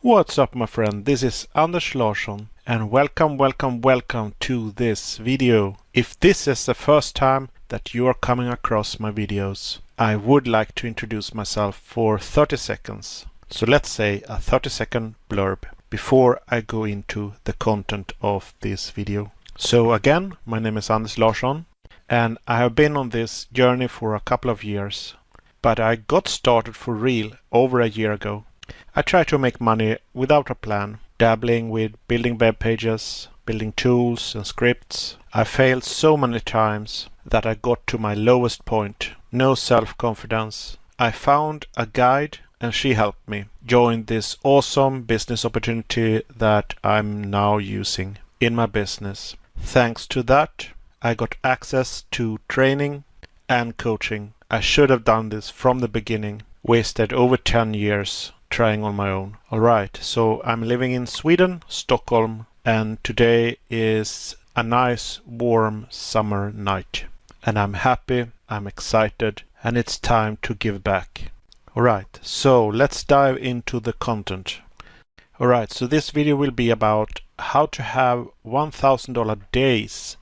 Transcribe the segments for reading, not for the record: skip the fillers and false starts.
What's up, my friend? This is Anders Larsson and welcome to this video. If this is the first time that you are coming across my videos, I would like to introduce myself for 30 seconds. So let's say a 30-second blurb before I go into the content of this video. So again, my name is Anders Larsson and I have been on this journey for a couple of years, but I got started for real over a year ago. I try to make money without a plan, dabbling with building web pages, building tools and scripts. I failed so many times that I got to my lowest point, no self-confidence. I found a guide and she helped me join this awesome business opportunity that I'm now using in my business. Thanks to that, I got access to training and coaching. I should have done this from the beginning, wasted over 10 years trying on my own. Alright, so I'm living in Sweden, Stockholm, and today is a nice warm summer night. And I'm happy, I'm excited, and it's time to give back. Alright, so let's dive into the content. Alright, so this video will be about how to have $1,000 days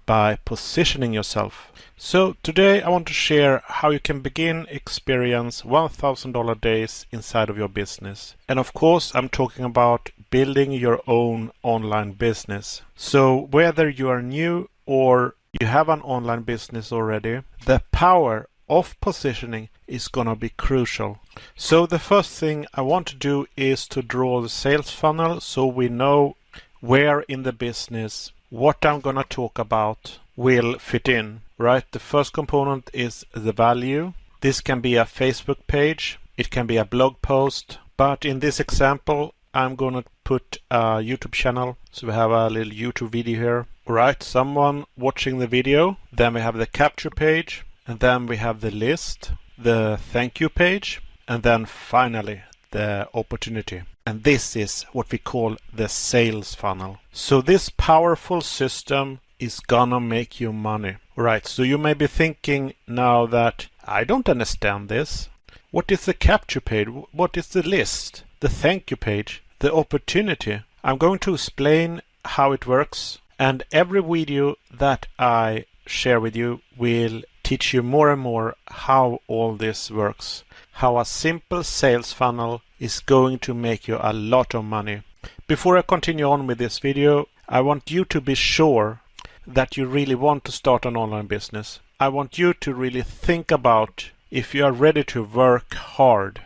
by positioning yourself. So today I want to share how you can begin experience $1,000 days inside of your business. And of course I'm talking about building your own online business. So whether you are new or you have an online business already, the power of positioning is gonna be crucial. So the first thing I want to do is to draw the sales funnel so we know where in the business what I'm gonna talk about will fit in, right? The first component is the value. This can be a Facebook page, it can be a blog post, but in this example I'm gonna put a YouTube channel. So we have a little YouTube video here. Right, someone watching the video, then we have the capture page, and then we have the list, the thank you page, and then finally the opportunity. And this is what we call the sales funnel. So this powerful system is gonna make you money. Right, so you may be thinking now that I don't understand this. What is the capture page? What is the list? The thank you page? The opportunity? I'm going to explain how it works, and every video that I share with you will teach you more and more how all this works. How a simple sales funnel is going to make you a lot of money. Before I continue on with this video, I want you to be sure that you really want to start an online business. I want you to really think about if you are ready to work hard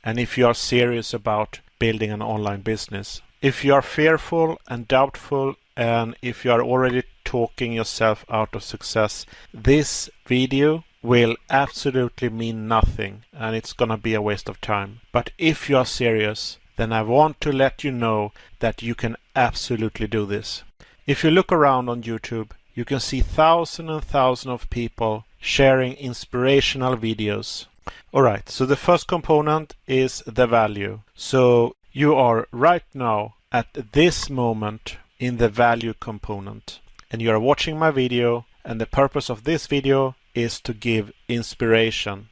and if you are serious about building an online business. If you are fearful and doubtful and if you are already talking yourself out of success, this video will absolutely mean nothing and it's gonna be a waste of time. But if you are serious, then I want to let you know that you can absolutely do this. If you look around on YouTube, you can see thousands and thousands of people sharing inspirational videos. Alright, so the first component is the value. So you are right now at this moment in the value component. And you are watching my video, and the purpose of this video is to give inspiration.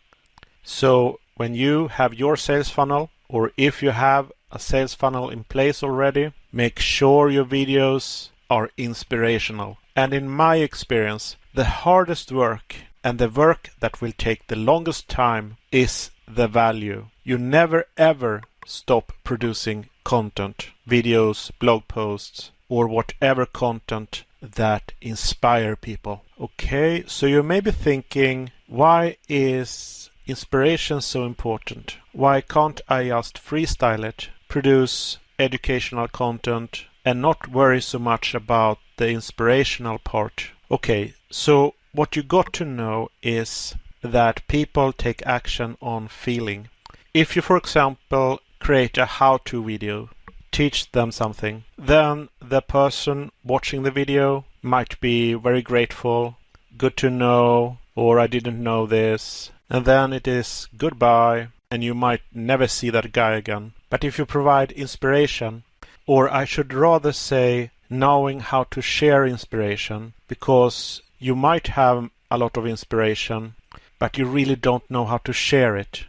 So when you have your sales funnel, or if you have a sales funnel in place already, make sure your videos are inspirational. And in my experience, the hardest work and the work that will take the longest time is the value. You never ever stop producing content, videos, blog posts, or whatever content that inspire people. Okay, so you may be thinking, why is inspiration so important? Why can't I just freestyle it, produce educational content, and not worry so much about the inspirational part? Okay, so what you got to know is that people take action on feeling. If you, for example, create a how-to video, teach them something, then the person watching the video might be very grateful, good to know, or I didn't know this, and then it is goodbye, and you might never see that guy again. But if you provide inspiration, or I should rather say knowing how to share inspiration, because you might have a lot of inspiration, but you really don't know how to share it.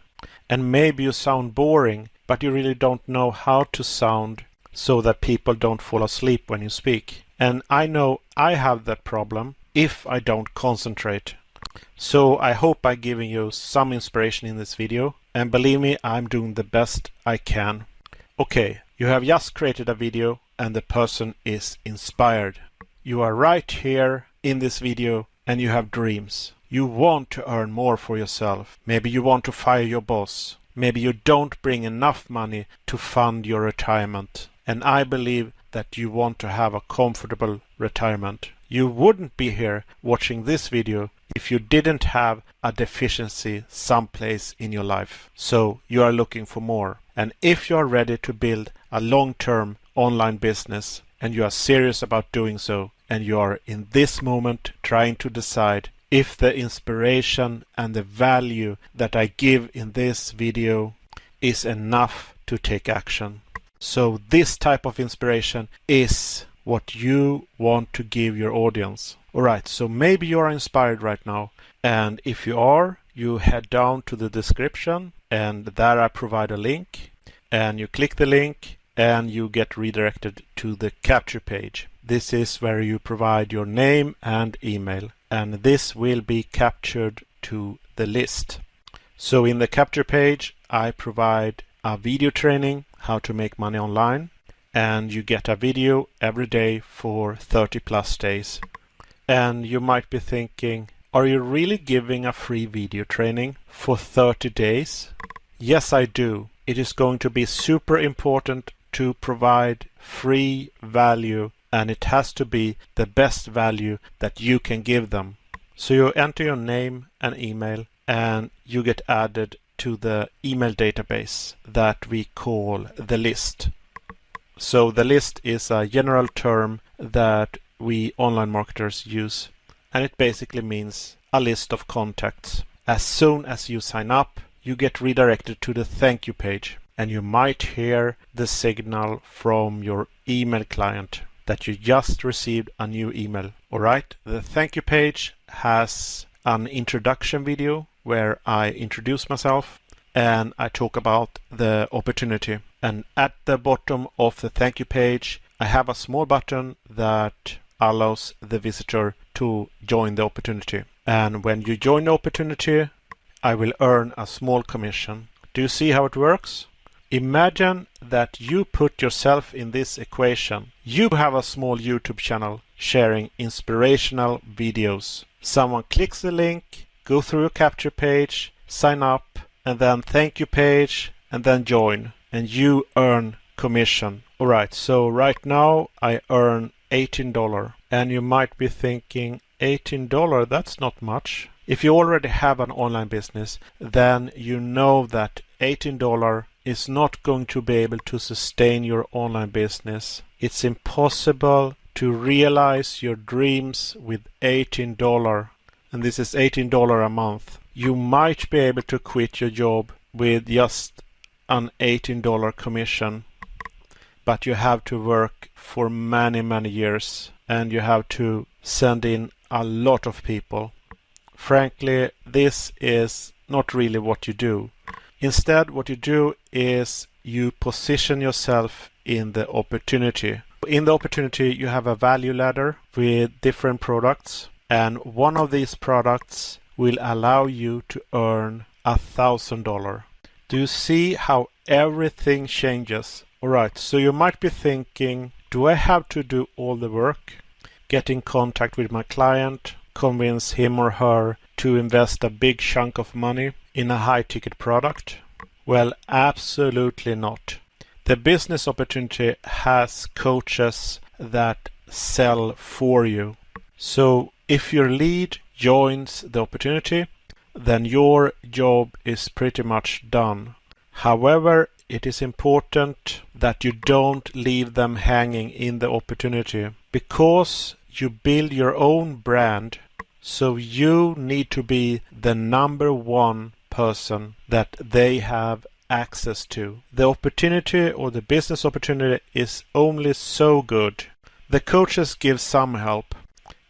And maybe you sound boring, but you really don't know how to sound so that people don't fall asleep when you speak. And I know I have that problem if I don't concentrate. So I hope I'm giving you some inspiration in this video, and believe me, I'm doing the best I can. Okay, you have just created a video and the person is inspired. You are right here in this video and you have dreams. You want to earn more for yourself. Maybe you want to fire your boss. Maybe you don't bring enough money to fund your retirement. And I believe that you want to have a comfortable retirement. You wouldn't be here watching this video if you didn't have a deficiency someplace in your life. So you are looking for more. And if you are ready to build a long-term online business and you are serious about doing so, and you are in this moment trying to decide if the inspiration and the value that I give in this video is enough to take action. So this type of inspiration is what you want to give your audience. Alright, so maybe you are inspired right now, and if you are, you head down to the description and there I provide a link, and you click the link and you get redirected to the capture page. This is where you provide your name and email, and this will be captured to the list. So in the capture page I provide a video training how to make money online, and you get a video every day for 30 plus days. And you might be thinking, are you really giving a free video training for 30 days? Yes, I do. It is going to be super important to provide free value, and it has to be the best value that you can give them. So you enter your name and email and you get added to the email database that we call the list. So the list is a general term that we online marketers use, and it basically means a list of contacts. As soon as you sign up, you get redirected to the thank you page, and you might hear the signal from your email client that you just received a new email. Alright, the thank you page has an introduction video where I introduce myself and I talk about the opportunity. And at the bottom of the thank you page, I have a small button that allows the visitor to join the opportunity. And when you join the opportunity, I will earn a small commission. Do you see how it works? Imagine that you put yourself in this equation. You have a small YouTube channel sharing inspirational videos. Someone clicks the link, go through a capture page, sign up, and then thank you page, and then join. And you earn commission. Alright, so right now I earn $18. And you might be thinking, $18, that's not much. If you already have an online business, then you know that $18 is not going to be able to sustain your online business. It's impossible to realize your dreams with $18. And this is $18 a month. You might be able to quit your job with just an $18 commission, but you have to work for many years and you have to send in a lot of people. Frankly, this is not really what you do. Instead, what you do is you position yourself in the opportunity. In the opportunity, you have a value ladder with different products, and one of these products will allow you to earn $1,000. Do you see how everything changes? Alright, so you might be thinking, do I have to do all the work? Get in contact with my client, convince him or her to invest a big chunk of money in a high-ticket product? Well, absolutely not. The business opportunity has coaches that sell for you. So if your lead joins the opportunity, then your job is pretty much done. However, it is important that you don't leave them hanging in the opportunity, because you build your own brand. So you need to be the number one person that they have access to. The opportunity or the business opportunity is only so good. The coaches give some help.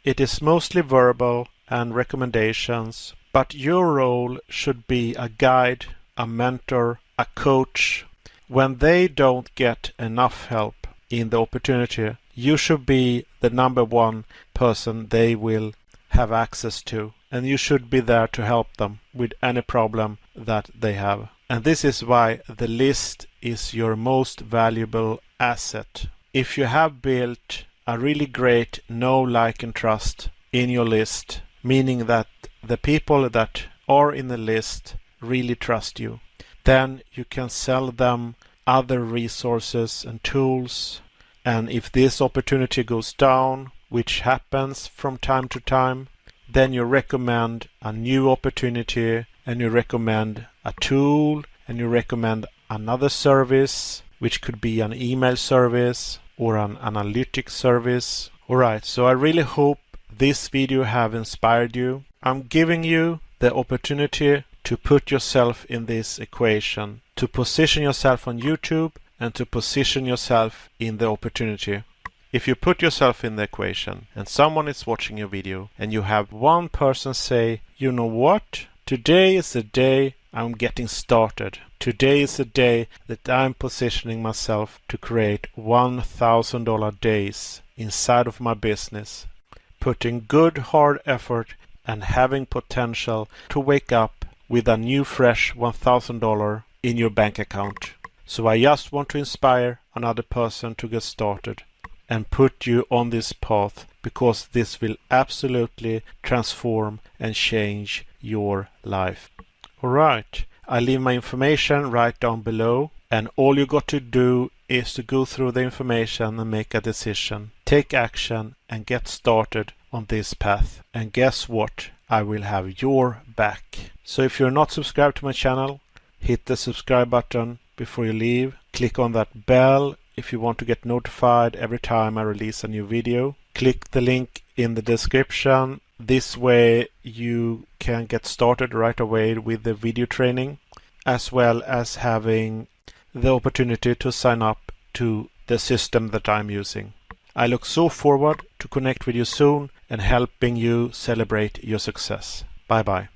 It is mostly verbal and recommendations, but your role should be a guide, a mentor, a coach. when they don't get enough help in the opportunity, you should be the number one person they will have access to, and you should be there to help them with any problem that they have. And this is why the list is your most valuable asset. If you have built a really great know, like, and trust in your list, meaning that the people that are in the list really trust you, then you can sell them other resources and tools. And if this opportunity goes down, which happens from time to time, then you recommend a new opportunity, and you recommend a tool, and you recommend another service, which could be an email service or an analytics service. Alright, so I really hope this video have inspired you. I'm giving you the opportunity to put yourself in this equation, to position yourself on YouTube and to position yourself in the opportunity. If you put yourself in the equation and someone is watching your video and you have one person say, you know what, today is the day I'm getting started. Today is the day that I'm positioning myself to create $1,000 days inside of my business, putting good hard effort and having potential to wake up with a new fresh $1,000 in your bank account. So I just want to inspire another person to get started and put you on this path, because this will absolutely transform and change your life. Alright, I leave my information right down below, and all you got to do is to go through the information and make a decision. Take action and get started on this path. And guess what? I will have your back. So if you're not subscribed to my channel, hit the subscribe button before you leave. Click on that bell if you want to get notified every time I release a new video. Click the link in the description. This way you can get started right away with the video training, as well as having the opportunity to sign up to the system that I'm using. I look so forward to connect with you soon and helping you celebrate your success. Bye bye.